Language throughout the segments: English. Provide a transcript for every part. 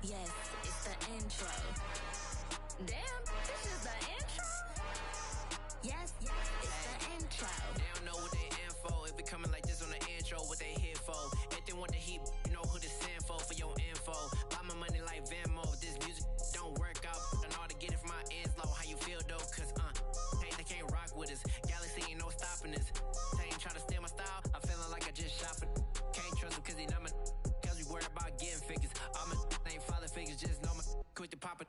Yes, it's the intro. Damn, this is the intro? Yes, it's the intro. They don't know what they in for. If it coming like this on the intro, what they here for? If they want the heat, you know who to send for your info. Buy my money like Venmo. If this music don't work out, and all to get it from my ends low. How you feel though? Cause hey, they can't rock with us. Galaxy ain't no stopping us. They ain't try to steal my style. I'm feeling like I just shot for. Can't trust him cause he not my. Cause we worried about getting figures. All my ain't father figures, just know my quick to pop it.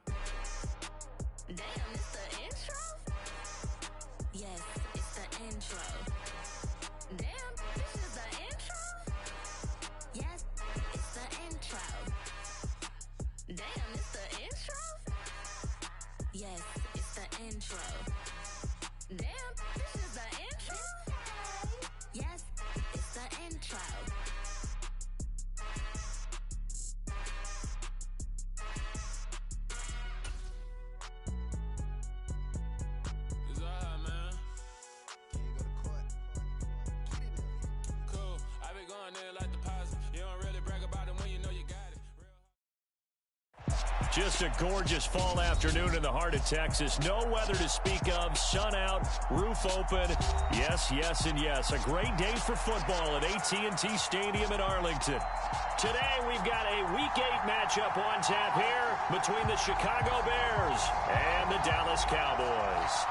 Damn, it's the intro? Yes, it's the intro. Damn, this is the intro? Yes, it's the intro. Damn, it's the intro? Yes, it's the intro. Damn, this is the intro? Yes, it's the intro. Just a gorgeous fall afternoon in the heart of Texas. No weather to speak of. Sun out, roof open. Yes, yes, and yes. A great day for football at AT&T Stadium in Arlington. Today we've got a Week 8 matchup on tap here between the Chicago Bears and the Dallas Cowboys.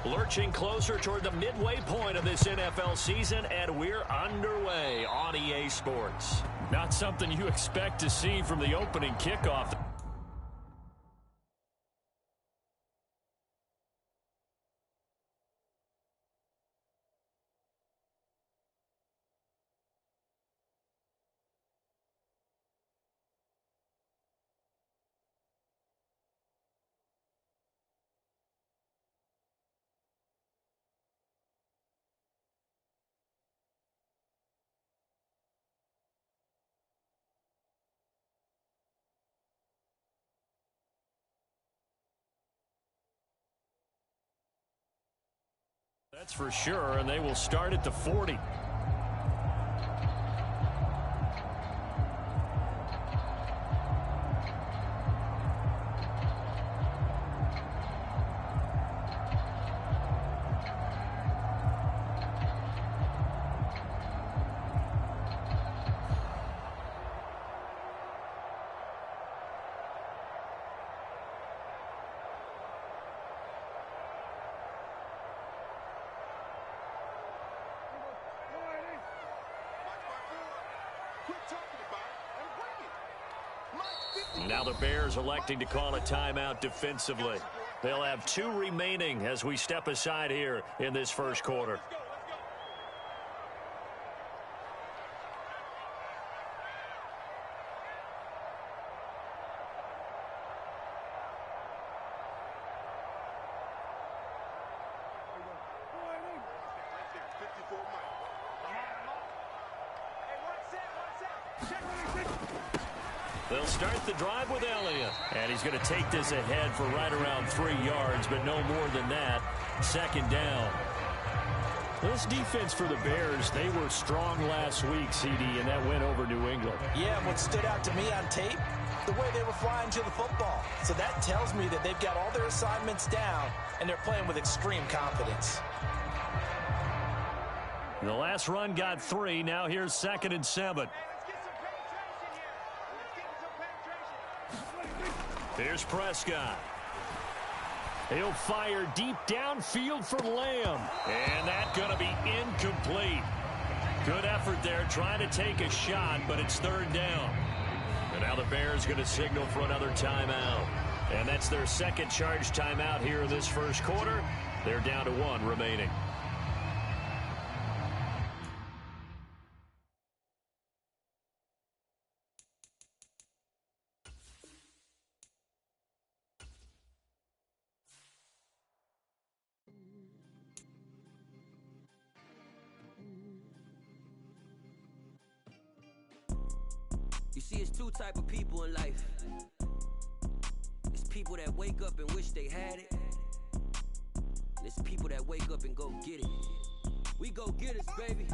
Lurching closer toward the midway point of this NFL season, and we're underway on EA Sports. Not something you expect to see from the opening kickoff. That's for sure, and they will start at the 40. Now the Bears electing to call a timeout defensively. They'll have 2 remaining as we step aside here in this first quarter. They'll start the drive with Elliott. And he's going to take this ahead for right around 3 yards, but no more than that. Second down. This defense for the Bears, they were strong last week, CD, and that went over New England. Yeah, what stood out to me on tape, the way they were flying to the football. So that tells me that they've got all their assignments down, and they're playing with extreme confidence. The last run got 3. Now here's 2nd and 7. Here's Prescott. He'll fire deep downfield for Lamb. And that's going to be incomplete. Good effort there trying to take a shot, but it's 3rd down. And now the Bears going to signal for another timeout. And that's their second charge timeout here in this first quarter. They're down to 1 remaining. See, it's two type of people in life. It's people that wake up and wish they had it. And it's people that wake up and go get it. We go get it, baby.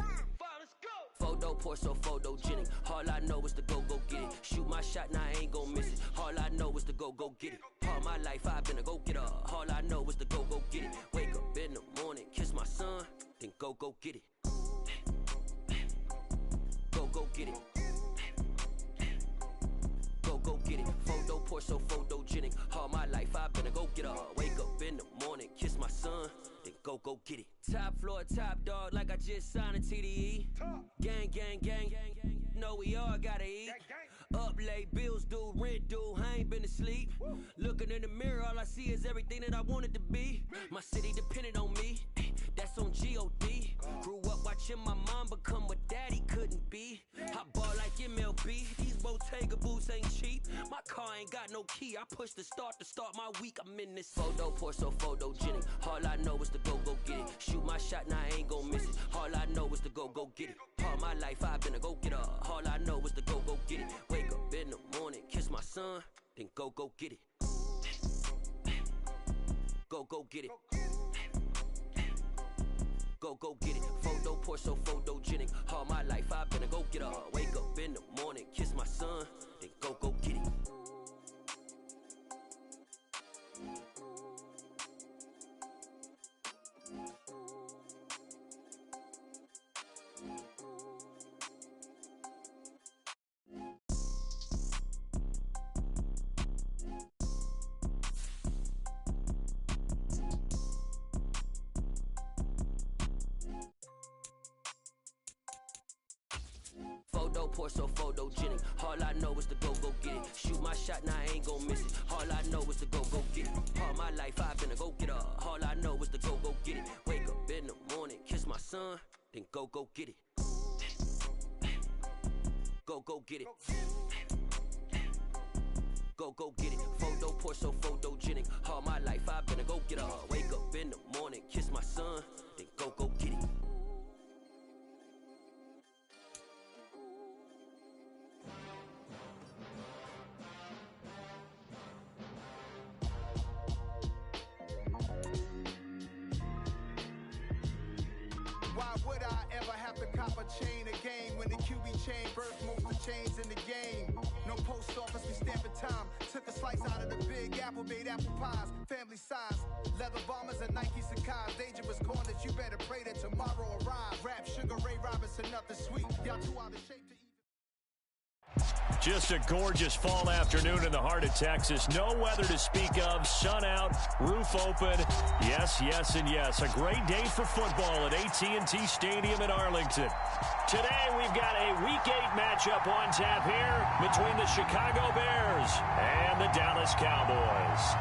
Photo pour so photogenic. All I know is to go get it. Shoot my shot, now I ain't gon' miss it. All I know is to go get it. All my life I've been a go-getter. All I know is to go get it. Wake up in the morning, kiss my son, then go get it. Go get it. Go get it. Photo pour so photogenic. All my life I've been a go-getter. Wake up in the morning, kiss my son, then go get it. Top floor, top dog, like I just signed a TDE. Gang, gang, gang, know we all gotta eat. Up late, bills due, rent due, I ain't been asleep. Looking in the mirror, all I see is everything that I wanted to be. My city depended on me, that's on G.O.D. Grew up watching my mom become what daddy couldn't be. I ball like MLB, these Bottega boots ain't cheap. My car ain't got no key, I push the start to start my week. I'm in this photo pour so photogenic. All I know is to go get it. Shoot my shot, now I ain't gon' miss it. All I know is to go get it. All my life I've been a go-getter. All I know is to go get it. Wake up in the morning, kiss my son, then go get it. Go get it. Go get it. Photo pour so photogenic. All my life I've been a go-getter. Wake up in the morning, kiss my son, then go get it. Photo pour so photogenic. All I know is to go get it. Shoot my shot, now I ain't gon' miss it. All I know is to go get it. All my life I've been a go-getter. All I know is to go get it. Wake up in the morning, kiss my son, then go get it. Go get it. Go get it. Photo pour so photogenic. All my life I've been a go-getter. Wake up in the morning, kiss my son, then go get it. Why would I ever have to cop a chain again when the QB chain birth most the chains in the game? No post office, we stamping time. Took a slice out of the big apple, made apple pies, family size. Leather bombers and Nike Sacai's. Dangerous corners, you better pray that tomorrow arrives. Rap, Sugar Ray Robinson, nothing sweet. Y'all too out of shape to eat. Just a gorgeous fall afternoon in the heart of Texas. No weather to speak of. Sun out, roof open. Yes, yes, and yes. A great day for football at AT&T Stadium in Arlington. Today we've got a Week 8 matchup on tap here between the Chicago Bears and the Dallas Cowboys.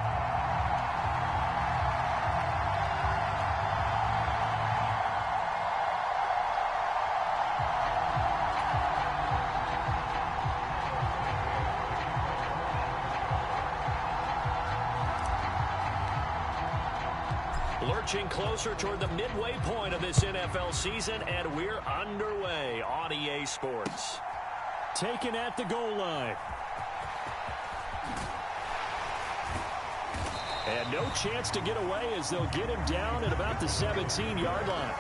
Lurching closer toward the midway point of this NFL season, and we're underway on EA Sports. Taken at the goal line. And no chance to get away as they'll get him down at about the 17-yard line.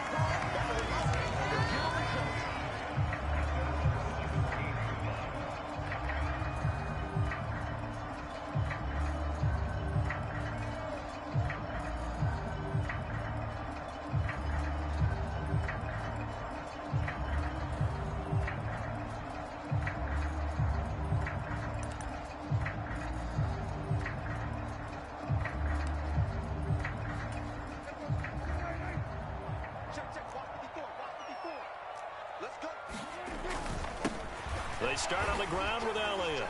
They start on the ground with Elliott.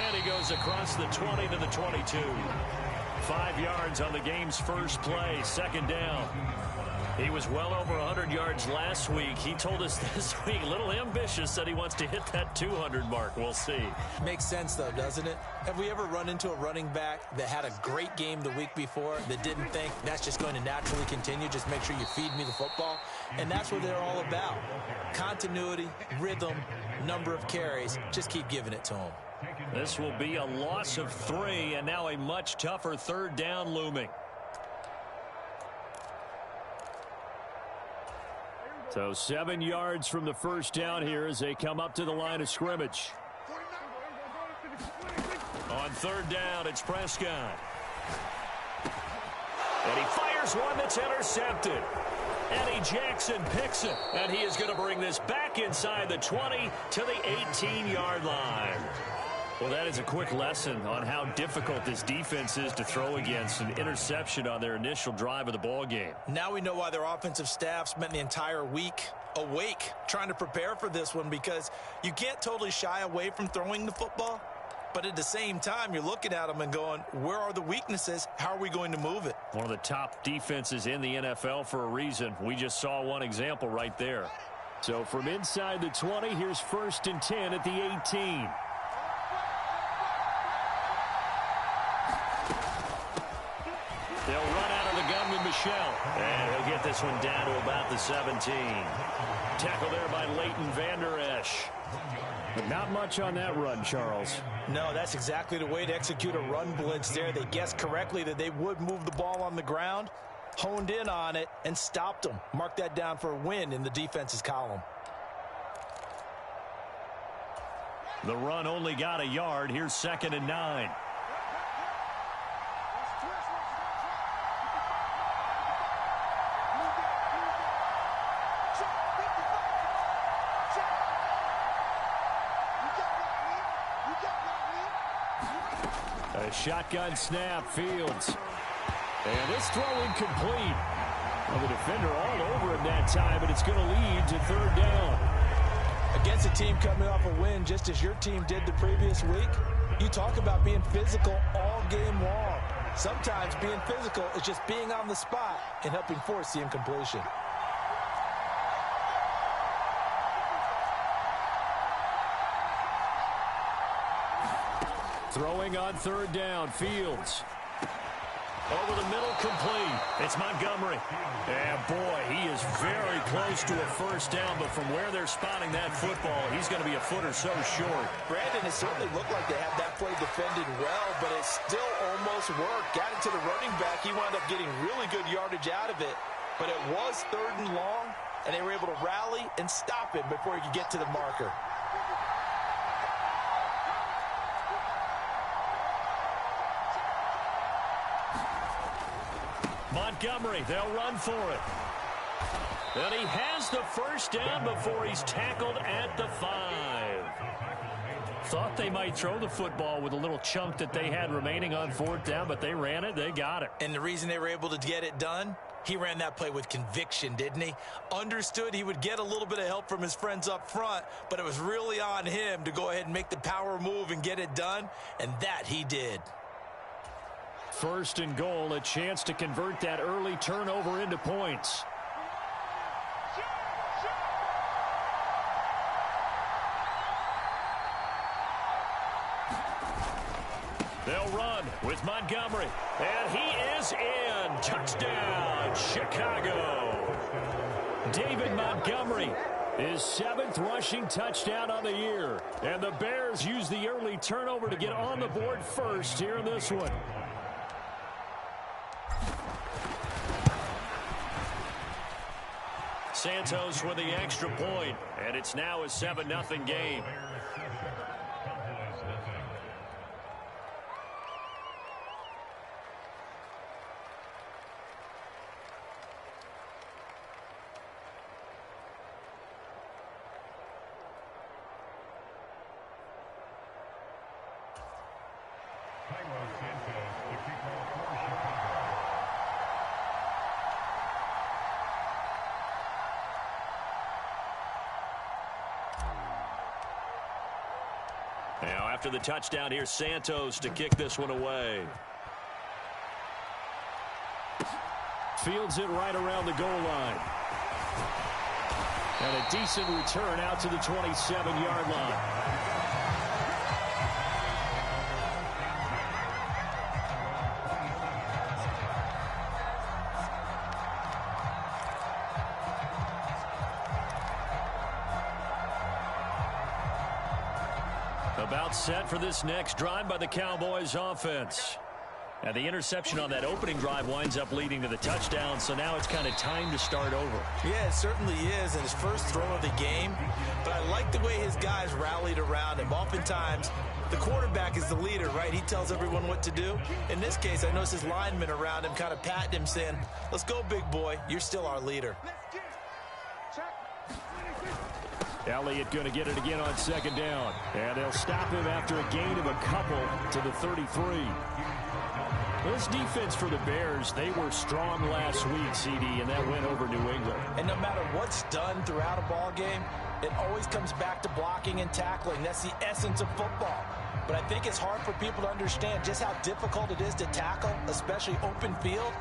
And he goes across the 20 to the 22. 5 yards on the game's first play, second down. He was well over 100 yards last week. He told us this week, a little ambitious, that he wants to hit that 200 mark. We'll see. Makes sense, though, doesn't it? Have we ever run into a running back that had a great game the week before that didn't think that's just going to naturally continue? Just make sure you feed me the football. And that's what they're all about. Continuity, rhythm, number of carries. Just keep giving it to them. This will be a loss of 3, and now a much tougher third down looming. So 7 yards from the first down here as they come up to the line of scrimmage. On third down, it's Prescott. And he fires one that's intercepted. Eddie Jackson picks it, and he is going to bring this back inside the 20 to the 18-yard line. Well, that is a quick lesson on how difficult this defense is to throw against. An interception on their initial drive of the ball game. Now we know why their offensive staff spent the entire week awake trying to prepare for this one, because you can't totally shy away from throwing the football. But at the same time, you're looking at them and going, where are the weaknesses? How are we going to move it? One of the top defenses in the NFL for a reason. We just saw one example right there. So from inside the 20, here's 1st and 10 at the 18. They'll run out of the gun with Michel. And he'll get this one down to about the 17. Tackle there by Leighton Vander Esch. But not much on that run, Charles. No, that's exactly the way to execute a run blitz there. They guessed correctly that they would move the ball on the ground, honed in on it, and stopped them. Mark that down for a win in the defense's column. The run only got a yard. Here's 2nd and 9. A shotgun snap, Fields. And this throw incomplete. Well, the defender all over him that time, but it's going to lead to 3rd down. Against a team coming off a win, just as your team did the previous week, you talk about being physical all game long. Sometimes being physical is just being on the spot and helping force the incompletion. Throwing on 3rd down, Fields. Over the middle, complete. It's Montgomery. And boy, he is very close to a 1st down, but from where they're spotting that football, he's going to be a foot or so short. Brandon, it certainly looked like they had that play defended well, but it still almost worked. Got it to the running back. He wound up getting really good yardage out of it, but it was 3rd and long, and they were able to rally and stop him before he could get to the marker. Montgomery, they'll run for it. And he has the 1st down before he's tackled at the 5. Thought they might throw the football with a little chunk that they had remaining on 4th down, but they ran it, they got it. And the reason they were able to get it done, he ran that play with conviction, didn't he? Understood he would get a little bit of help from his friends up front, but it was really on him to go ahead and make the power move and get it done, and that he did. 1st and goal, a chance to convert that early turnover into points. They'll run with Montgomery, and he is in. Touchdown, Chicago. David Montgomery, his 7th rushing touchdown of the year. And the Bears use the early turnover to get on the board first here in this one. Santos with the extra point, and it's now a 7-0 game. Now, after the touchdown, here's Santos to kick this one away. Fields it right around the goal line. And a decent return out to the 27-yard line. About set for this next drive by the Cowboys offense. And the interception on that opening drive winds up leading to the touchdown, so now it's kind of time to start over. Yeah, it certainly is in his first throw of the game. But I like the way his guys rallied around him. Oftentimes, the quarterback is the leader, right? He tells everyone what to do. In this case, I noticed his linemen around him kind of patting him, saying, let's go, big boy. You're still our leader. Elliott going to get it again on second down. And they'll stop him after a gain of a couple to the 33. This defense for the Bears, they were strong last week, CD, and that went over New England. And no matter what's done throughout a ball game, it always comes back to blocking and tackling. That's the essence of football. But I think it's hard for people to understand just how difficult it is to tackle, especially open field.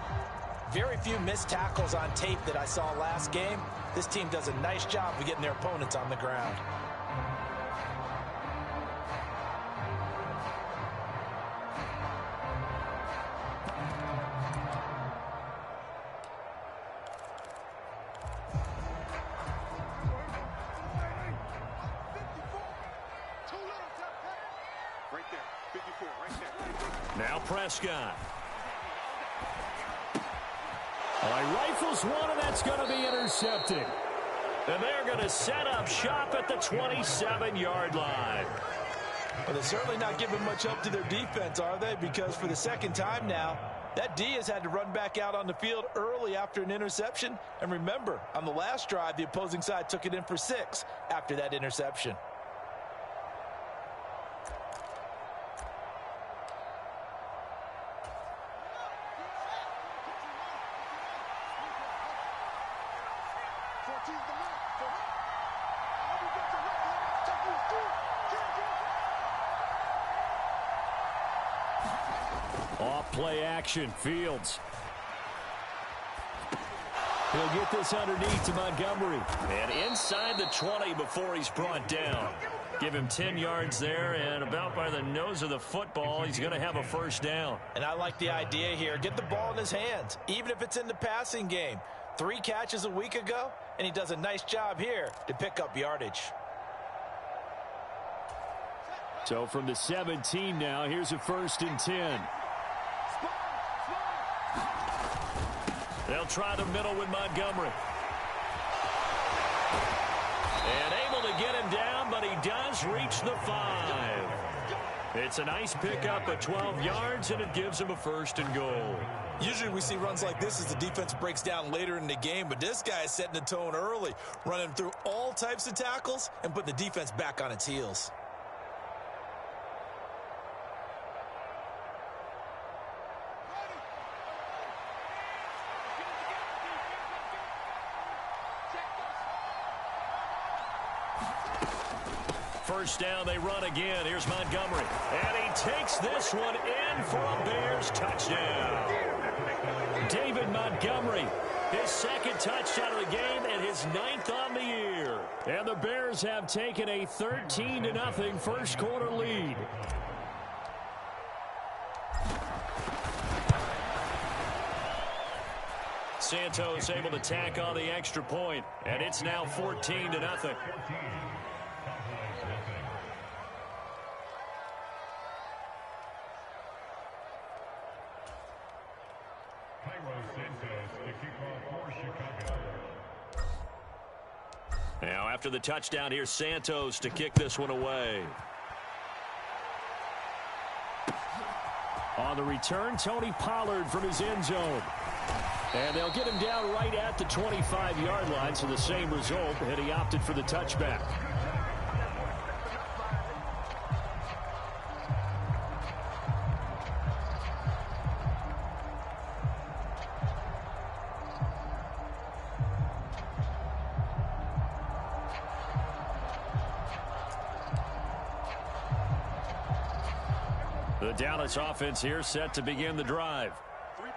Very few missed tackles on tape that I saw last game. This team does a nice job of getting their opponents on the ground. Now Prescott. He rifles one, and that's going to be intercepted. And they're going to set up shop at the 27-yard line. Well, they're certainly not giving much up to their defense, are they? Because for the second time now, that D has had to run back out on the field early after an interception. And remember, on the last drive, the opposing side took it in for 6 after that interception. Play action, Fields. He'll get this underneath to Montgomery. And inside the 20 before he's brought down. Give him 10 yards there, and about by the nose of the football, he's going to have a first down. And I like the idea here. Get the ball in his hands, even if it's in the passing game. 3 catches a week ago, and he does a nice job here to pick up yardage. So from the 17 now, here's a 1st and 10. They'll try the middle with Montgomery. And able to get him down, but he does reach the 5. It's a nice pickup of 12 yards, and it gives him a 1st and goal. Usually we see runs like this as the defense breaks down later in the game, but this guy is setting the tone early, running through all types of tackles and putting the defense back on its heels. First down, they run again. Here's Montgomery. And he takes this one in for a Bears touchdown. David Montgomery, his 2nd touchdown of the game and his 9th on the year. And the Bears have taken a 13-0 first quarter lead. Santos able to tack on the extra point, and it's now 14-0. Now after the touchdown, here's Santos to kick this one away. On the return, Tony Pollard from his end zone. And they'll get him down right at the 25-yard line, so the same result, and he opted for the touchback. The Dallas offense here set to begin the drive.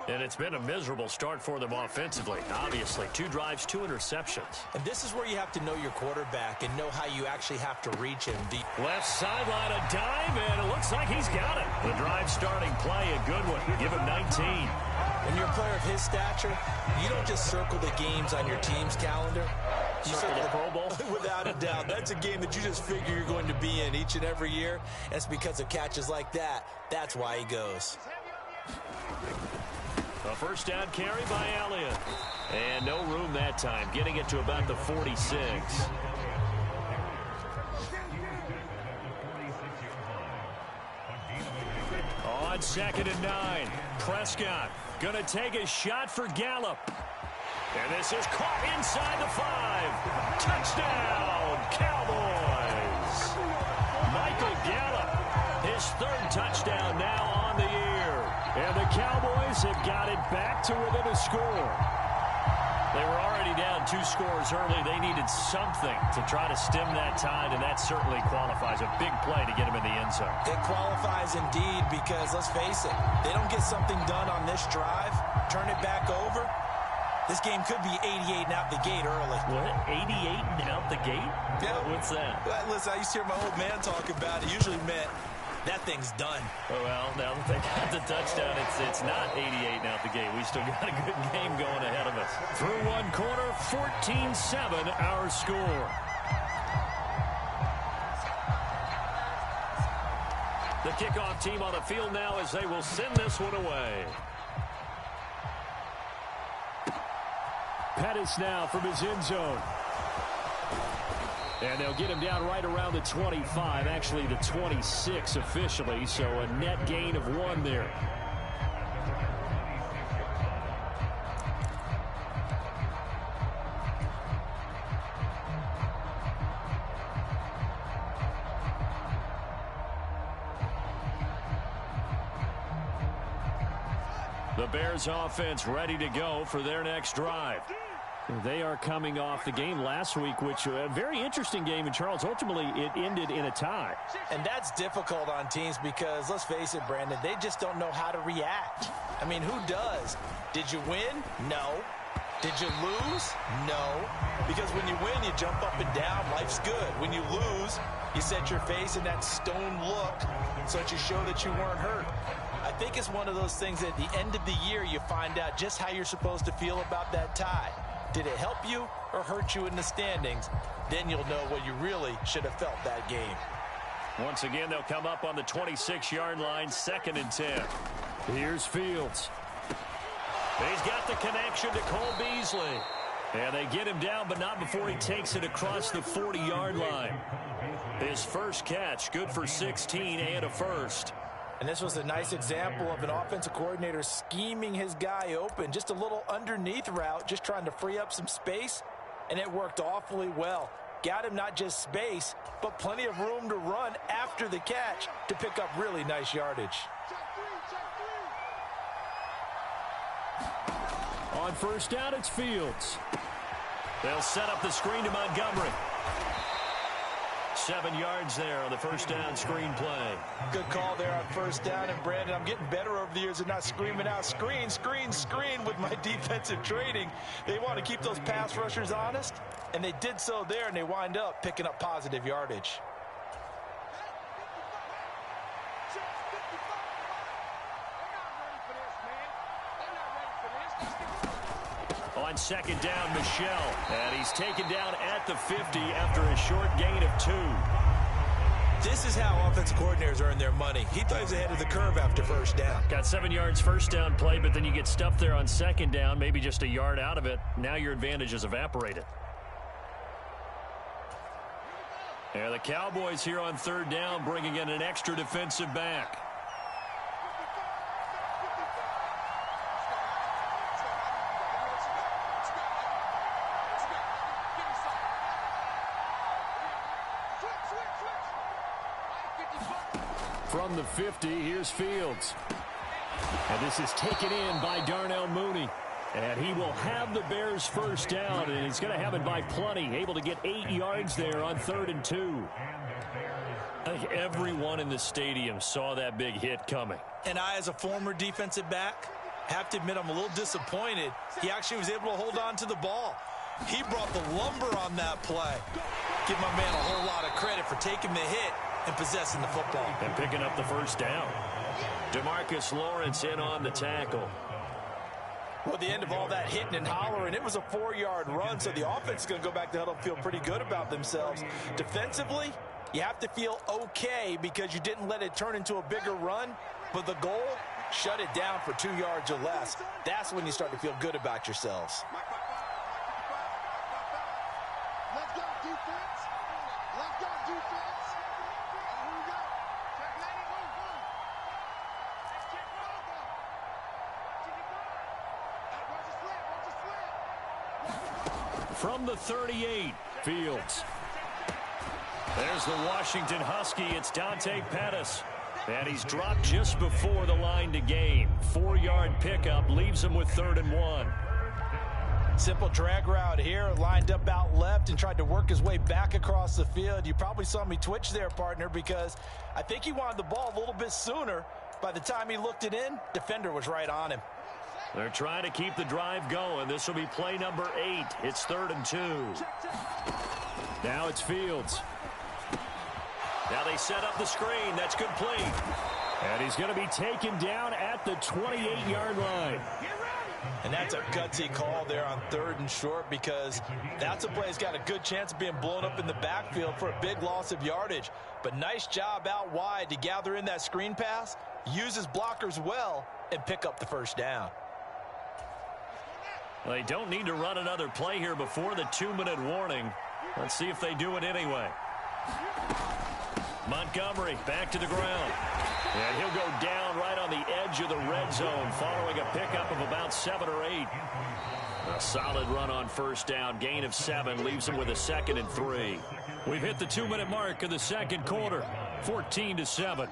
And it's been a miserable start for them offensively. Obviously, 2 drives, 2 interceptions. And this is where you have to know your quarterback and know how you actually have to reach him. Left sideline, a dive, and it looks like he's got it. The drive starting play, a good one. Give him 19. When you're a player of his stature, you don't just circle the games on your team's calendar. You circle the Pro Bowl? Without a doubt. That's a game that you just figure you're going to be in each and every year. And it's because of catches like that. That's why he goes. A first down carry by Elliott. And no room that time, getting it to about the 46. On 2nd and 9, Prescott going to take a shot for Gallup. And this is caught inside the 5. Touchdown, Cowboys. Michael Gallup, his 3rd touchdown now on the year. And the Cowboys have got it back to within a score. They were already down 2 scores early. They needed something to try to stem that tide, and that certainly qualifies. A big play to get him in the end zone. It qualifies indeed because, let's face it, they don't get something done on this drive, turn it back over, this game could be 88 and out the gate early. What? 88 and out the gate? Yeah. What's that? Well, listen, I used to hear my old man talk about it. Usually meant that thing's done. Oh, well, now that they got the touchdown, it's not 88 and out the gate. We still got a good game going ahead of us. Through 1 quarter, 14-7 our score. The kickoff team on the field now as they will send this one away. Pettis now from his end zone. And they'll get him down right around the 25, actually the 26 officially, so a net gain of 1 there. The Bears offense ready to go for their next drive. They are coming off the game last week, which a very interesting game in Charles. Ultimately, it ended in a tie. And that's difficult on teams because, let's face it, Brandon, they just don't know how to react. I mean, who does? Did you win? No. Did you lose? No. Because when you win, you jump up and down. Life's good. When you lose, you set your face in that stone look so that you show that you weren't hurt. I think it's one of those things that at the end of the year, you find out just how you're supposed to feel about that tie. Did it help you or hurt you in the standings? Then you'll know what you really should have felt that game. Once again, they'll come up on the 26-yard line, 2nd and 10. Here's Fields. He's got the connection to Cole Beasley. And they get him down, but not before he takes it across the 40-yard line. His first catch, good for 16 and a first. And this was a nice example of an offensive coordinator scheming his guy open. Just a little underneath route, just trying to free up some space, and it worked awfully well. Got him not just space, but plenty of room to run after the catch to pick up really nice yardage. On first down, it's Fields. They'll set up the screen to Montgomery. 7 yards there on the first down screen play. Good call there on first down. And, Brandon, I'm getting better over the years of not screaming out, screen, screen, screen with my defensive training. They want to keep those pass rushers honest, and they did so there, and they wind up picking up positive yardage. On 2nd down, Michelle. And he's taken down at the 50 after a short gain of 2. This is how offensive coordinators earn their money. He thought he was ahead of the curve after first down. Got 7 yards first down play, but then you get stuffed there on 2nd down, maybe just a yard out of it. Now your advantage is evaporated. And the Cowboys here on 3rd down bringing in an extra defensive back. From the 50, here's Fields. And this is taken in by Darnell Mooney. And he will have the Bears first down, and he's going to have it by plenty. Able to get 8 yards there on 3rd and 2. I think everyone in the stadium saw that big hit coming. And I, as a former defensive back, Have to admit, I'm a little disappointed. He actually was able to hold on to the ball. He brought the lumber on that play. Give my man a whole lot of credit for taking the hit and possessing the football. And picking up the first down. DeMarcus Lawrence in on the tackle. Well, at the end of all that hitting and hollering, it was a 4-yard run, so the offense is going to go back to huddle and feel pretty good about themselves. Defensively, you have to feel okay because you didn't let it turn into a bigger run, but the goal, shut it down for 2 yards or less. That's when you start to feel good about yourselves. Let's go, defense. Let's go, defense. Here we go. Check, let it move, move. Check, move. Watch the slip, From the 38, Fields. There's the Washington Husky. It's Dante Pettis. And he's dropped just before the line to gain. 4-yard pickup leaves him with 3rd and 1. Simple drag route here, lined up out left and tried to work his way back across the field. You probably saw me twitch there, partner, because I think he wanted the ball a little bit sooner. By the time he looked it in, defender was right on him. They're trying to keep the drive going. This will be play number 8. It's 3rd and 2. Now it's Fields. Now they set up the screen. That's complete. And he's going to be taken down at the 28-yard line. And that's a gutsy call there on 3rd and short because that's a play that's got a good chance of being blown up in the backfield for a big loss of yardage. But nice job out wide to gather in that screen pass, use his blockers well, and pick up the first down. Well, they don't need to run another play here before the 2-minute warning. Let's see if they do it anyway. Montgomery back to the ground. And he'll go down right on the edge of the red zone following a pickup of about 7 or 8. A solid run on first down. Gain of 7 leaves him with a 2nd and 3. We've hit the 2-minute mark of the second quarter. 14-7.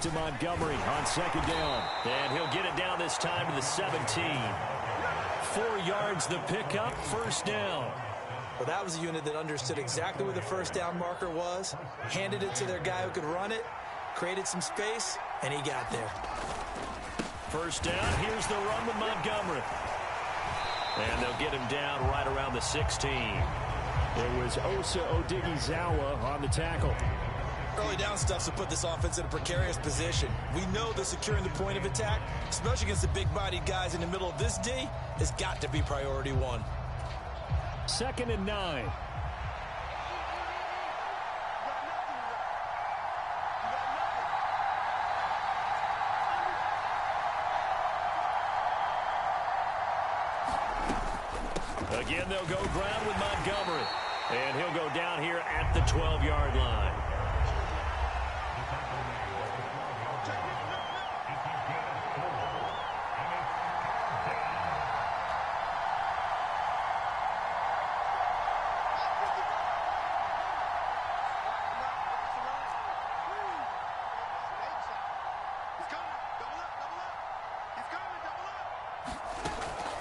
To Montgomery on 2nd down. And he'll get it down this time to the 17. 4 yards the pickup, first down. Well, that was a unit that understood exactly where the first down marker was, handed it to their guy who could run it, created some space, and he got there. First down, here's the run with Montgomery. And they'll get him down right around the 16. It was Osa Odighizuwa on the tackle. Early down stuff to put this offense in a precarious position. We know that securing the point of attack, especially against the big-bodied guys in the middle of this D, has got to be priority 1. 2nd and 9. Again, they'll go ground with Montgomery. And he'll go down here at the 12-yard line.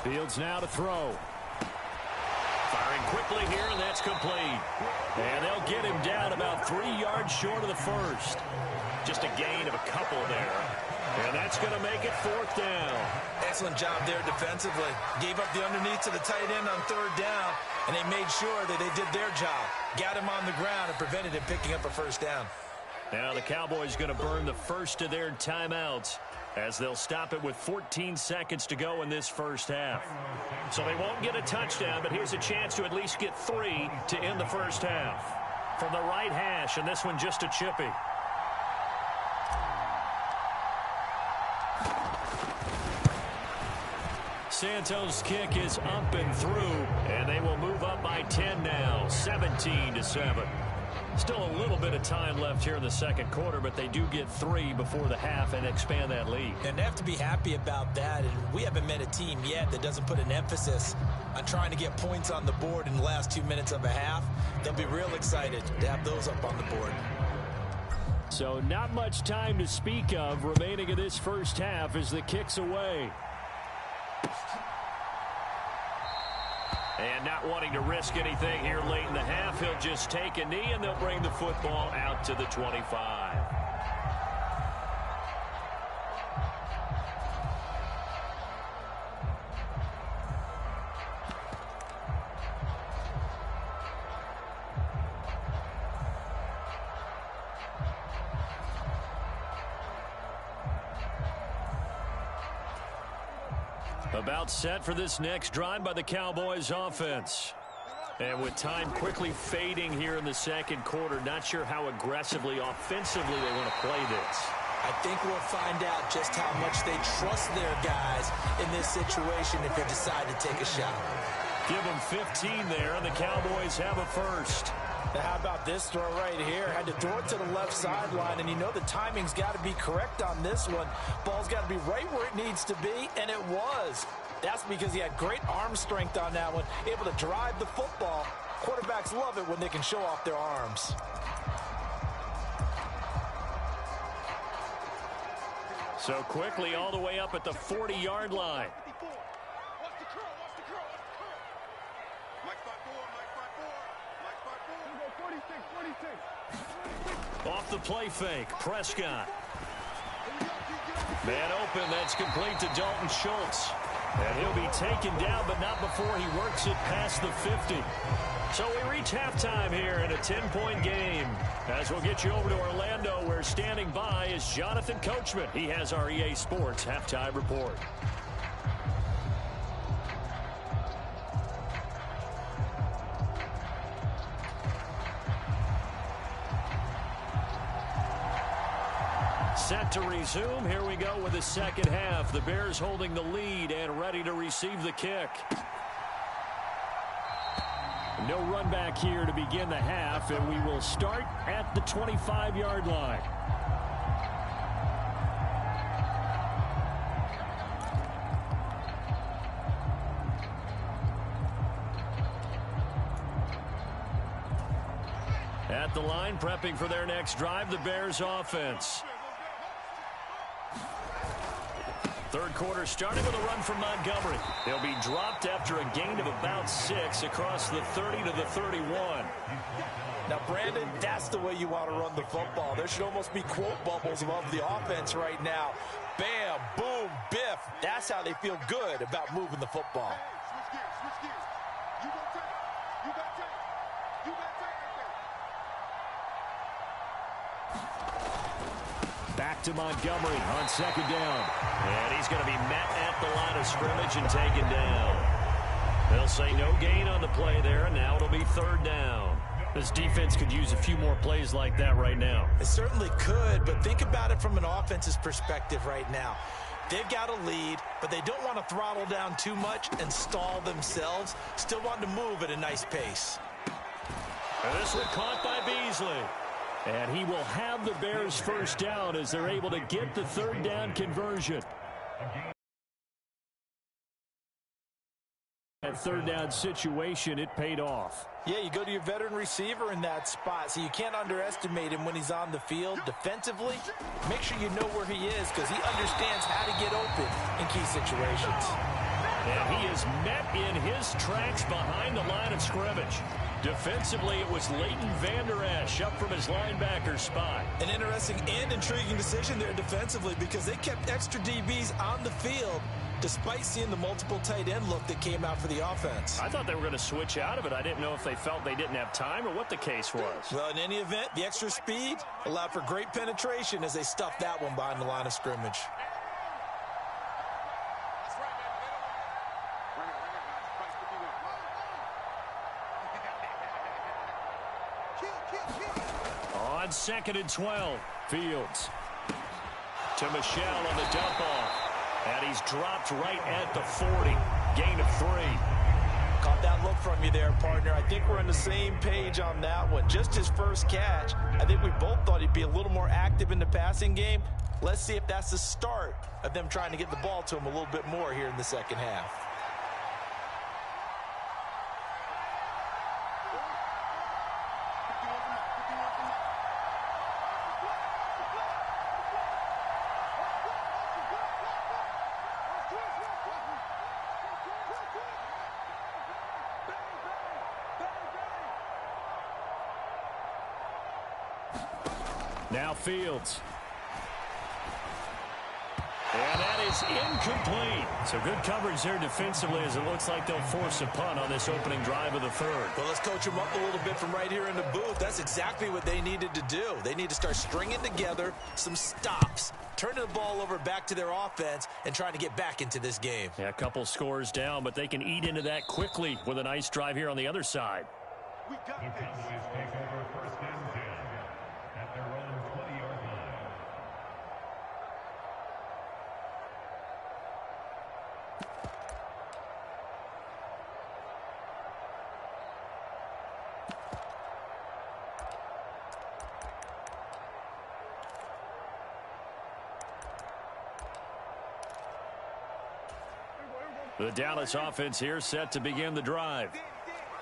Fields now to throw. Firing quickly here, and that's complete. And they'll get him down about 3 yards short of the first. Just a gain of a couple there. And that's going to make it 4th down. Excellent job there defensively. Gave up the underneath to the tight end on 3rd down, and they made sure that they did their job. Got him on the ground and prevented him picking up a first down. Now the Cowboys going to burn the first of their timeouts as they'll stop it with 14 seconds to go in this first half. So they won't get a touchdown, but here's a chance to at least get 3 to end the first half. From the right hash, and this one just a chippy. Santos' kick is up and through, and they will move up by 10 now, 17-7. Still a little bit of time left here in the second quarter, but they do get 3 before the half and expand that lead. And they have to be happy about that. And we haven't met a team yet that doesn't put an emphasis on trying to get points on the board in the last 2 minutes of a half. They'll be real excited to have those up on the board. So not much time to speak of remaining in this first half as the kick's away. And not wanting to risk anything here late in the half, he'll just take a knee, and they'll bring the football out to the 25. About set for this next drive by the Cowboys offense. And with time quickly fading here in the second quarter, not sure how aggressively, offensively they want to play this. I think we'll find out just how much they trust their guys in this situation if they decide to take a shot. Give them 15 there, and the Cowboys have a first. Now, how about this throw right here? Had to throw it to the left sideline, and you know the timing's got to be correct on this one. Ball's got to be right where it needs to be, and it was. That's because he had great arm strength on that one, able to drive the football. Quarterbacks love it when they can show off their arms. So quickly all the way up at the 40-yard line. Off the play fake, Prescott. Man open, that's complete to Dalton Schultz. And he'll be taken down, but not before he works it past the 50. So we reach halftime here in a 10-point game. As we'll get you over to Orlando, where standing by is Jonathan Coachman. He has our EA Sports halftime report. Set to resume. Here we go with the second half. The Bears holding the lead and ready to receive the kick. No run back here to begin the half, and we will start at the 25-yard line. At the line, prepping for their next drive, the Bears offense. Third quarter starting with a run from Montgomery. They'll be dropped after a gain of about 6 across the 30 to the 31. Now, Brandon, that's the way you want to run the football. There should almost be quote bubbles above the offense right now. Bam, boom, biff. That's how they feel good about moving the football. Back to Montgomery on second down. And he's going to be met at the line of scrimmage and taken down. They'll say no gain on the play there, and now it'll be third down. This defense could use a few more plays like that right now. It certainly could, but think about it from an offense's perspective right now. They've got a lead, but they don't want to throttle down too much and stall themselves. Still want to move at a nice pace. And this one caught by Beasley. And he will have the Bears first down as they're able to get the third down conversion. That third down situation, it paid off. Yeah, you go to your veteran receiver in that spot, so you can't underestimate him when he's on the field. Defensively, make sure you know where he is because he understands how to get open in key situations. And he is met in his tracks behind the line of scrimmage. Defensively, it was Leighton Vander Esch up from his linebacker spot. An interesting and intriguing decision there defensively because they kept extra DBs on the field despite seeing the multiple tight end look that came out for the offense. I thought they were going to switch out of it. I didn't know if they felt they didn't have time or what the case was. Well, in any event, the extra speed allowed for great penetration as they stuffed that one behind the line of scrimmage. On second and 12, Fields to Michel on the dump off. And he's dropped right at the 40. Gain of 3. Caught that look from you there, partner. I think we're on the same page on that one. Just his first catch. I think we both thought he'd be a little more active in the passing game. Let's see if that's the start of them trying to get the ball to him a little bit more here in the second half. Now Fields. And that is incomplete. So good coverage there defensively as it looks like they'll force a punt on this opening drive of the third. Well, let's coach them up a little bit from right here in the booth. That's exactly what they needed to do. They need to start stringing together some stops, turning the ball over back to their offense, and trying to get back into this game. Yeah, a couple scores down, but they can eat into that quickly with a nice drive here on the other side. We got this. Cowboys take over first and 10 at their own 20-yard line. The Dallas offense here set to begin the drive.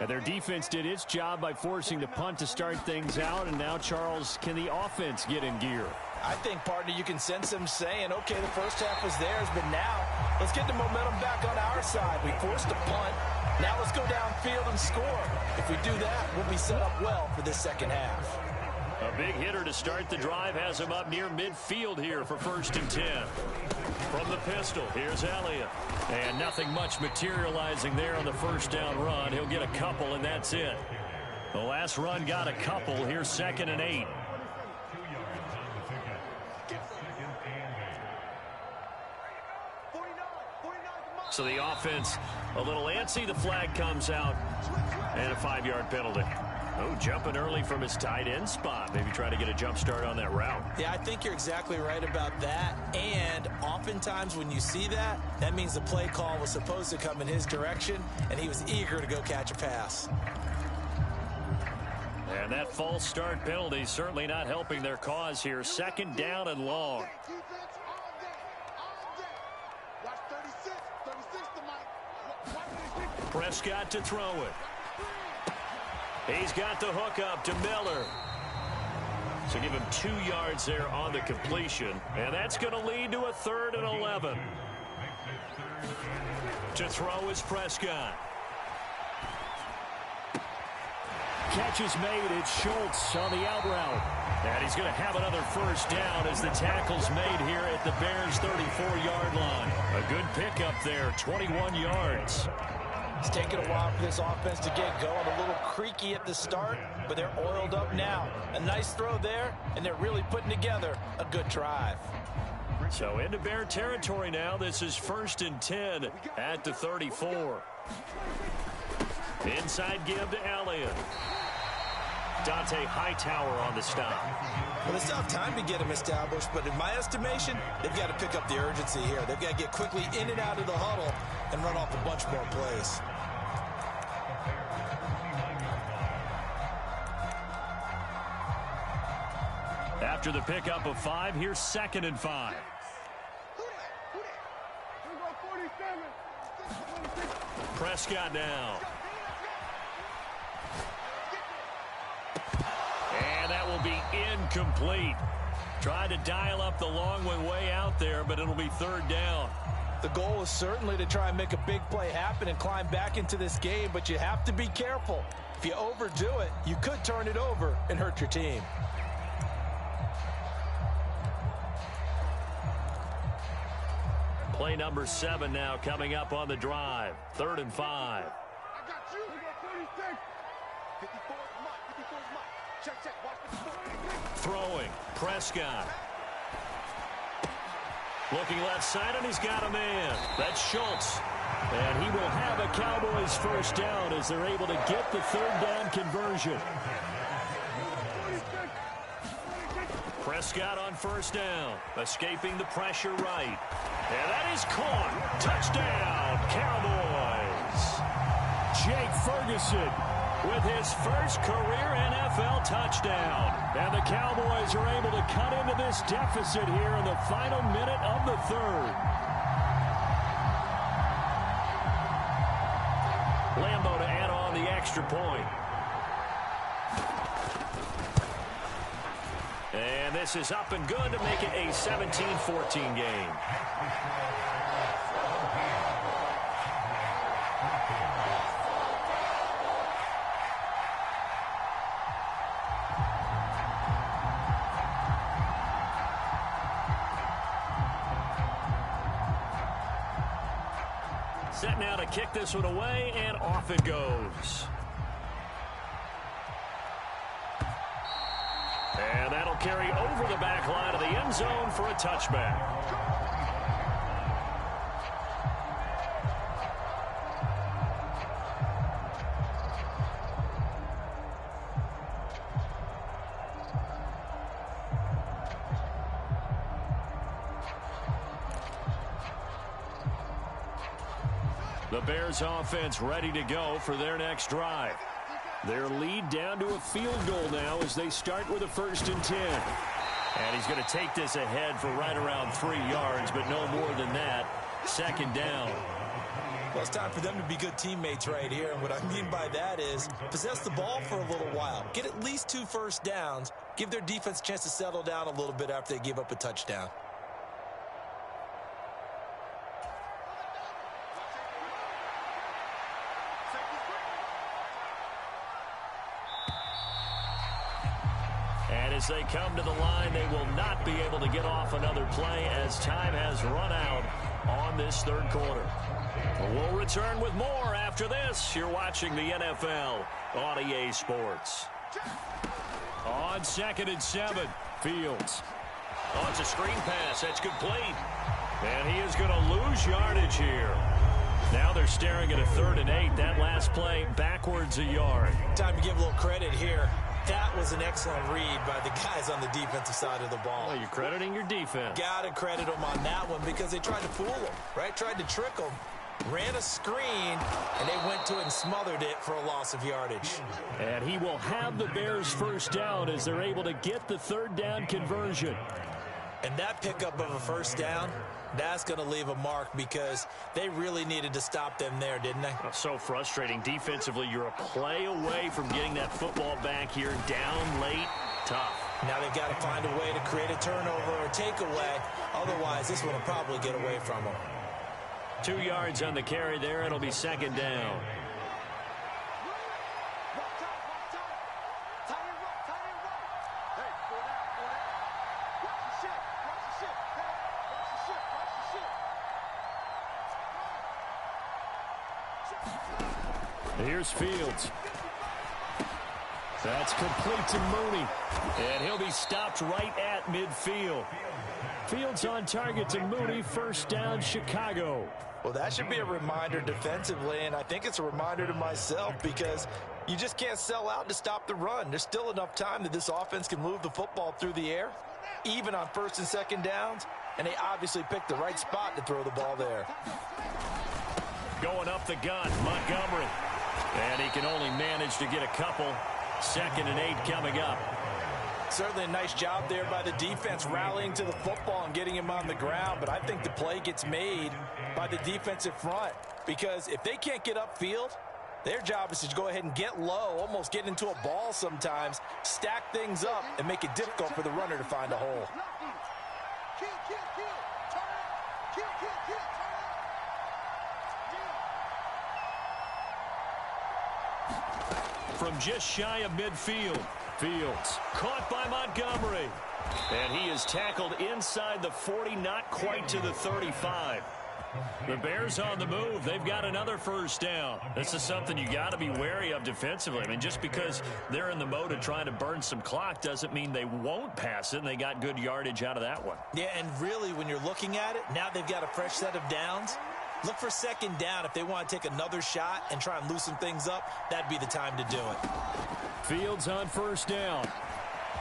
And their defense did its job by forcing the punt to start things out. And now, Charles, can the offense get in gear? I think, partner, you can sense them saying, okay, the first half was theirs, but now let's get the momentum back on our side. We forced a punt. Now let's go downfield and score. If we do that, we'll be set up well for this second half. A big hitter to start the drive has him up near midfield here for 1st and 10. From the pistol, here's Elliott. And nothing much materializing there on the first down run. He'll get a couple, and that's it. The last run got a couple. Here's 2nd and 8. So the offense a little antsy. The flag comes out, and a 5-yard penalty. Oh, jumping early from his tight end spot. Maybe try to get a jump start on that route. Yeah, I think you're exactly right about that. And oftentimes when you see that, that means the play call was supposed to come in his direction, and he was eager to go catch a pass. And that false start penalty certainly not helping their cause here. 2nd down and long. Prescott to throw it. He's got the hook up to Miller. So give him 2 yards there on the completion. And that's going to lead to a 3rd and 11. To throw is Prescott. Catch is made. It's Schultz on the out route. And he's going to have another first down as the tackle's made here at the Bears' 34-yard line. A good pickup there, 21 yards. It's taken a while for this offense to get going. A little creaky at the start, but they're oiled up now. A nice throw there, and they're really putting together a good drive. So into Bear territory now. This is 1st and 10 at the 34. Inside give to Elliott. Dante Hightower on the stop. Well, they still have time to get him established, but in my estimation, they've got to pick up the urgency here. They've got to get quickly in and out of the huddle and run off a bunch more plays. After the pickup of 5, here's 2nd and 5. Prescott now. And that will be incomplete. Tried to dial up the long one way out there, but it'll be 3rd down. The goal is certainly to try and make a big play happen and climb back into this game, but you have to be careful. If you overdo it, you could turn it over and hurt your team. Play number 7 now coming up on the drive. 3rd and 5. I got you. We got 36. 54 is mine. 54 is mine. Check, check. Watch 54. Throwing. Prescott. Looking left side, and he's got a man. That's Schultz. And he will have a Cowboys first down as they're able to get the 3rd down conversion. Prescott on first down, escaping the pressure right. And that is caught. Touchdown, Cowboys. Jake Ferguson with his first career NFL touchdown. And the Cowboys are able to cut into this deficit here in the final minute of the 3rd. Lambo to add on the extra point. And this is up and good to make it a 17-14 game. Set now to kick this one away, and off it goes. And that'll carry over the back line of the end zone for a touchback. The Bears offense ready to go for their next drive. Their lead down to a field goal now as they start with a 1st and 10. And he's going to take this ahead for right around 3 yards, but no more than that. 2nd down. Well, it's time for them to be good teammates right here. And what I mean by that is possess the ball for a little while. Get at least 2 first downs. Give their defense a chance to settle down a little bit after they give up a touchdown. As they come to the line, they will not be able to get off another play as time has run out on this 3rd quarter. We'll return with more after this. You're watching the NFL on EA Sports. On 2nd and 7, Fields. Oh, it's a screen pass. That's complete. And he is going to lose yardage here. Now they're staring at a 3rd and 8. That last play backwards a yard. Time to give a little credit here. That was an excellent read by the guys on the defensive side of the ball. Well, you're crediting your defense. Got to credit them on that one because they tried to fool them, right? Tried to trick them. Ran a screen, and they went to it and smothered it for a loss of yardage. And he will have the Bears 1st down as they're able to get the 3rd down conversion. And that pickup of a 1st down, that's going to leave a mark because they really needed to stop them there, didn't they? Oh, so frustrating. Defensively, you're a play away from getting that football back here. Down late, tough. Now they've got to find a way to create a turnover or takeaway. Otherwise, this one will probably get away from them. 2 yards on the carry there. It'll be 2nd down. Here's Fields. That's complete to Mooney. And he'll be stopped right at midfield. Fields on target to Mooney. 1st down, Chicago. Well, that should be a reminder defensively, and I think it's a reminder to myself because you just can't sell out to stop the run. There's still enough time that this offense can move the football through the air, even on 1st and 2nd downs, and they obviously picked the right spot to throw the ball there. Going up the gun, Montgomery. And he can only manage to get a couple. 2nd and 8 coming up. Certainly a nice job there by the defense rallying to the football and getting him on the ground, but I think the play gets made by the defensive front because if they can't get upfield, their job is to go ahead and get low, almost get into a ball sometimes, stack things up, and make it difficult for the runner to find a hole. From just shy of midfield, Fields caught by Montgomery. And he is tackled inside the 40, not quite to the 35. The Bears on the move. They've got another 1st down. This is something you got to be wary of defensively. I mean, just because they're in the mode of trying to burn some clock doesn't mean they won't pass it, and they got good yardage out of that one. Yeah, and really, when you're looking at it, now they've got a fresh set of downs. Look for 2nd down. If they want to take another shot and try and loosen things up, that'd be the time to do it. Fields on 1st down.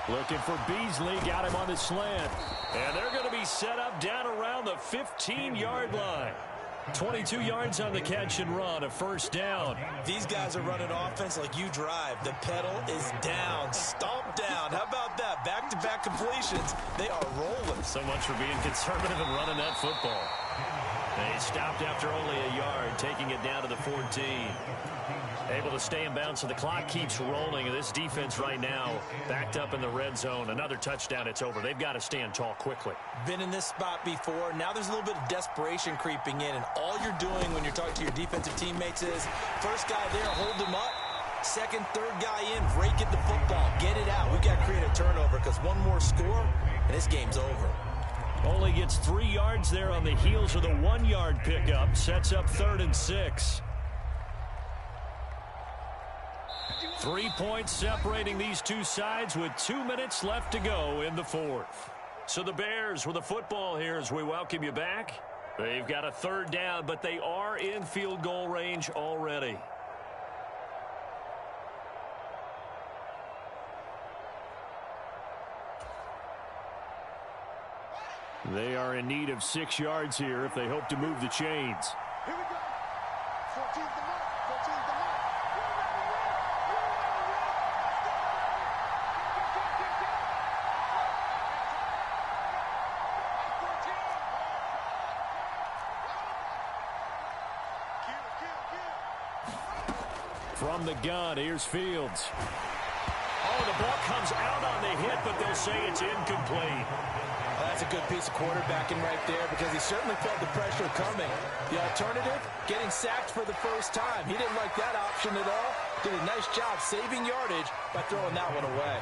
Looking for Beasley. Got him on the slant. And they're going to be set up down around the 15-yard line. 22 yards on the catch and run, a 1st down. These guys are running offense like you drive. The pedal is down, stomp down. How about that? Back-to-back completions. They are rolling. So much for being conservative and running that football. They stopped after only a yard, taking it down to the 14. Able to stay in bounds, so the clock keeps rolling. And this defense right now backed up in the red zone. Another touchdown, it's over. They've got to stand tall quickly. Been in this spot before. Now there's a little bit of desperation creeping in. And all you're doing when you're talking to your defensive teammates is, first guy there, hold him up. Second, third guy in, rake at the football. Get it out. We've got to create a turnover because one more score, and this game's over. Only gets 3 yards there on the heels of the 1-yard pickup. Sets up 3rd and 6. 3 points separating these two sides with 2 minutes left to go in the 4th. So the Bears with the football here as we welcome you back. They've got a 3rd down, but they are in field goal range already. They are in need of 6 yards here if they hope to move the chains. Here we go. 14's the mark. 14's the mark. From the gun, here's Fields. Oh, the ball comes out on the hit, but they'll say it's incomplete. That's a good piece of quarterbacking right there because he certainly felt the pressure coming. The alternative, getting sacked for the first time. He didn't like that option at all. Did a nice job saving yardage by throwing that one away.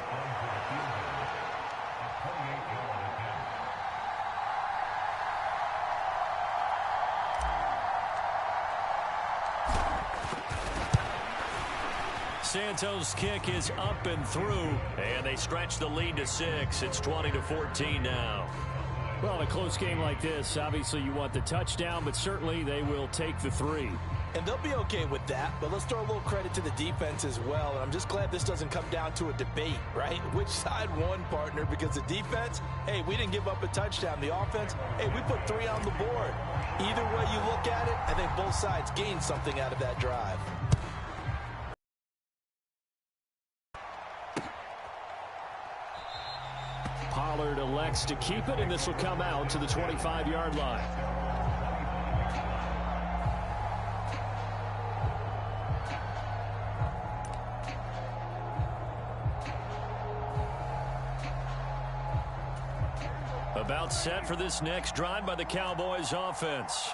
Santos' kick is up and through, and they stretch the lead to 6. It's 20-14 now. Well, in a close game like this, obviously you want the touchdown, but certainly they will take the 3. And they'll be okay with that, but let's throw a little credit to the defense as well. And I'm just glad this doesn't come down to a debate, right? Which side won, partner? Because the defense, hey, we didn't give up a touchdown. The offense, hey, we put 3 on the board. Either way you look at it, I think both sides gained something out of that drive. Pollard elects to keep it, and this will come out to the 25-yard line. About set for this next drive by the Cowboys offense.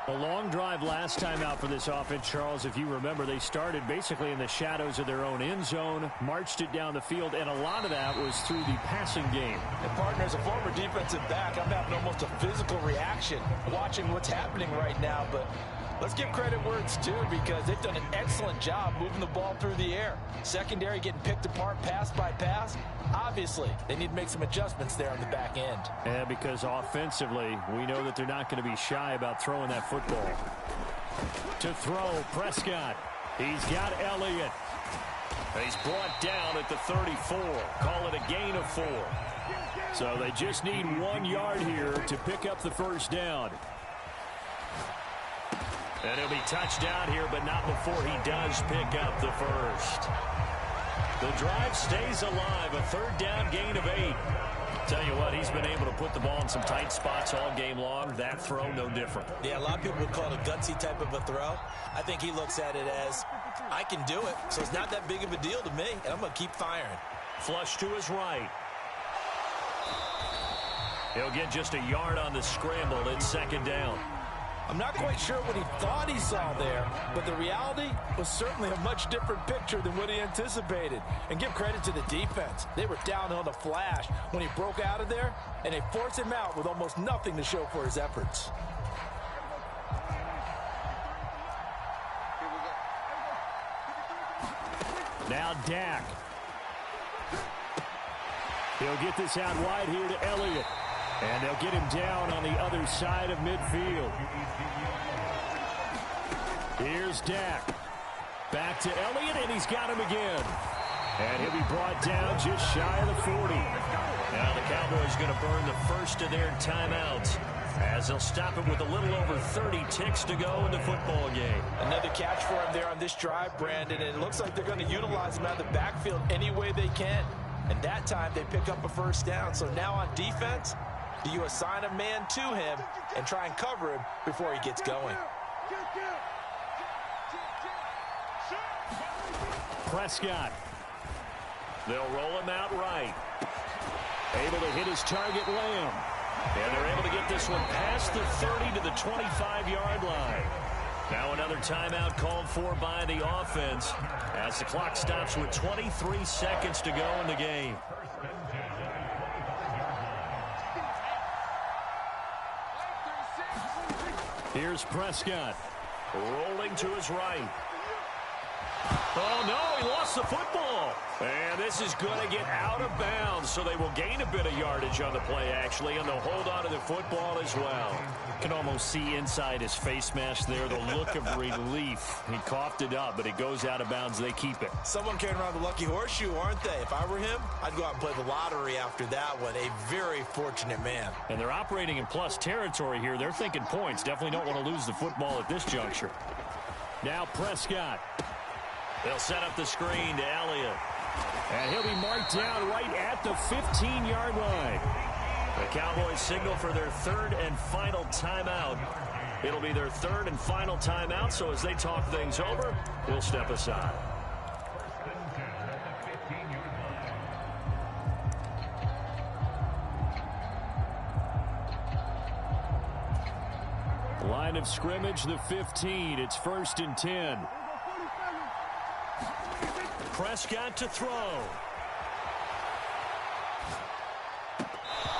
A long drive last time out for this offense, Charles. If you remember, they started basically in the shadows of their own end zone, marched it down the field, and a lot of that was through the passing game. And partner, as a former defensive back, I'm having almost a physical reaction watching what's happening right now. But let's give credit where it's due because they've done an excellent job moving the ball through the air. Secondary getting picked apart pass by pass. Obviously, they need to make some adjustments there on the back end. And because offensively, we know that they're not going to be shy about throwing that football. To throw, Prescott. He's got Elliott. He's brought down at the 34. Call it a gain of 4. So they just need 1 yard here to pick up the first down. And he'll be touched down here, but not before he does pick up the first. The drive stays alive. A 3rd down gain of 8. Tell you what, he's been able to put the ball in some tight spots all game long. That throw, no different. Yeah, a lot of people would call it a gutsy type of a throw. I think he looks at it as, I can do it, so it's not that big of a deal to me, and I'm going to keep firing. Flush to his right. He'll get just a yard on the scramble. It's 2nd down. I'm not quite sure what he thought he saw there, but the reality was certainly a much different picture than what he anticipated. And give credit to the defense. They were down on the flash when he broke out of there, and they forced him out with almost nothing to show for his efforts. Now Dak. He'll get this out wide here to Elliott. And they'll get him down on the other side of midfield. Here's Dak. Back to Elliott, and he's got him again. And he'll be brought down just shy of the 40. Now the Cowboys going to burn the first of their timeouts as they'll stop it with a little over 30 ticks to go in the football game. Another catch for him there on this drive, Brandon, and it looks like they're going to utilize him out of the backfield any way they can. And that time they pick up a first down. So now on defense, do you assign a man to him and try and cover him before he gets going? Prescott. They'll roll him out right. Able to hit his target, Lamb. And they're able to get this one past the 30 to the 25-yard line. Now another timeout called for by the offense as the clock stops with 23 seconds to go in the game. Here's Prescott. Rolling to his right. Oh, no, he lost the football. And this is going to get out of bounds, so they will gain a bit of yardage on the play, actually, and they'll hold on to the football as well. You can almost see inside his face mask there the look of relief. He coughed it up, but it goes out of bounds. They keep it. Someone carrying around the lucky horseshoe, aren't they? If I were him, I'd go out and play the lottery after that one. A very fortunate man. And they're operating in plus territory here. They're thinking points. Definitely don't want to lose the football at this juncture. Now Prescott. They'll set up the screen to Elliott. And he'll be marked down right at the 15-yard line. The Cowboys signal for their third and final timeout. It'll be their third and final timeout, so as they talk things over, we'll step aside. Line of scrimmage, the 15. It's 1st and 10. Prescott to throw.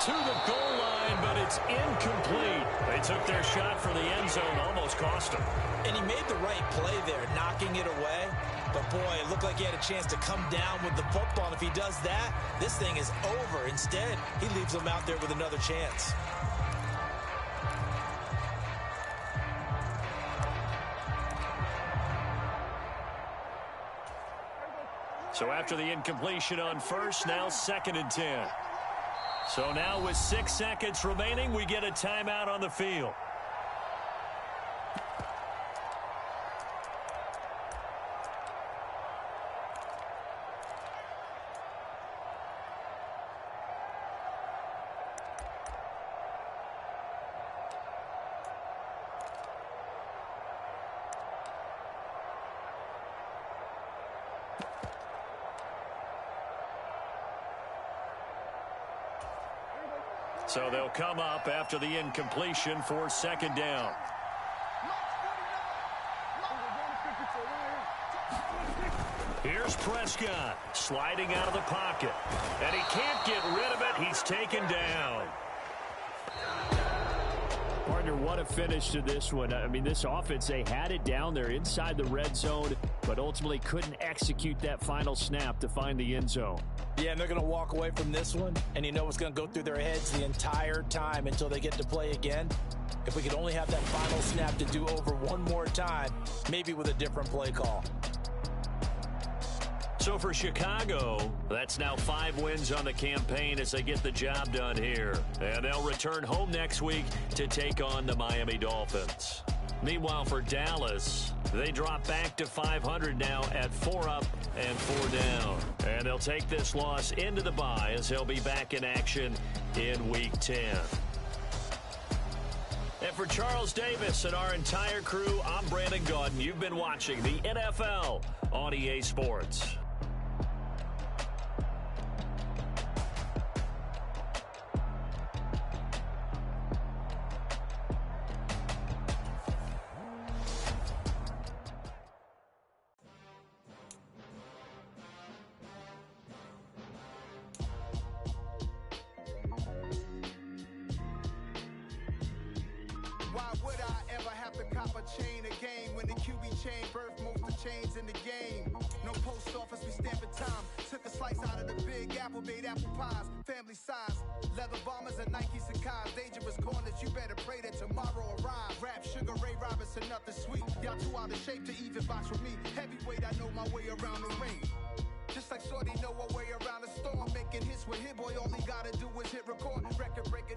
To the goal line, but it's incomplete. They took their shot for the end zone, almost cost him. And he made the right play there, knocking it away. But, boy, it looked like he had a chance to come down with the football. And if he does that, this thing is over. Instead, he leaves him out there with another chance. So after the incompletion on first, now 2nd and 10. So now with 6 seconds remaining, we get a timeout on the field. So they'll come up after the incompletion for 2nd down. Here's Prescott sliding out of the pocket. And he can't get rid of it. He's taken down. Partner, what a finish to this one. I mean, this offense, they had it down there inside the red zone, but ultimately couldn't execute that final snap to find the end zone. Yeah, and they're going to walk away from this one, and you know what's going to go through their heads the entire time until they get to play again. If we could only have that final snap to do over one more time, maybe with a different play call. So for Chicago, that's now 5 wins on the campaign as they get the job done here. And they'll return home next week to take on the Miami Dolphins. Meanwhile, for Dallas, they drop back to 500 now at 4 up and 4 down. And they'll take this loss into the bye as they'll be back in action in Week 10. And for Charles Davis and our entire crew, I'm Brandon Gaudin. You've been watching the NFL on EA Sports. Shorty know a way around the storm, making hits with Hit Boy. Only gotta do is hit record, record breaking.